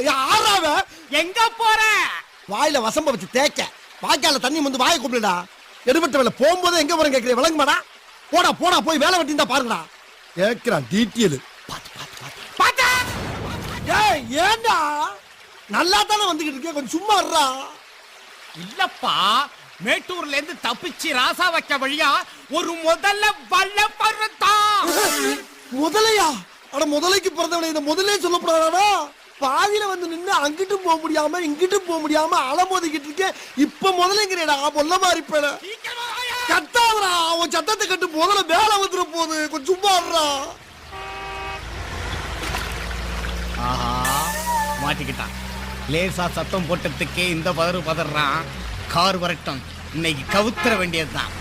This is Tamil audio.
யாராவ எங்க போற? வாயில வசம்ப வச்சு தேய்க்க வாய்க்கால தண்ணி வந்து வாயை கூப்பிடுடா. எடுபட்ட வேலை போகும்போது எங்க போறேன் கேட்கிறேன், விளங்குமாடா? போடா போடா போய் வேலை வெட்டி தான் பாருங்கடா. கேட்கிறான் டீட்டெயில். ஏய் ஏண்டா நல்லா தானே வந்துகிட்டு இருக்கே, கொஞ்சம் சும்மா இருடா. இல்லப்பா, மேட்டூர்ல இருந்து தப்பிச்சு ராசா வைக்க வழியா ஒரு முதல்ல வல்ல பருத்தான். முதலையா? அட முதலைக்கு பிறந்தவனை இந்த முதலே சொல்லப்படாதா? பாதியில வந்து நின்று அங்கிட்டும் போக முடியாம இங்கிட்டும் போக முடியாம அலமோதிக்கிட்டு இருக்கேன். இப்ப முதலைங்கிறேடா பொல்ல மாதிரி பேட கத்தாதரா. அவன் சத்தத்தை கட்டு முதல்ல வேலை வந்துட போகுது, கொஞ்சம் சும்மா இருடா. ஆஹா, மாட்டிக்கிட்டான். லேசா சத்தம் போட்டதுக்கே இந்த பதறான். கார் வரட்டும், இன்னைக்கு கவுத்துற வேண்டியதுதான்.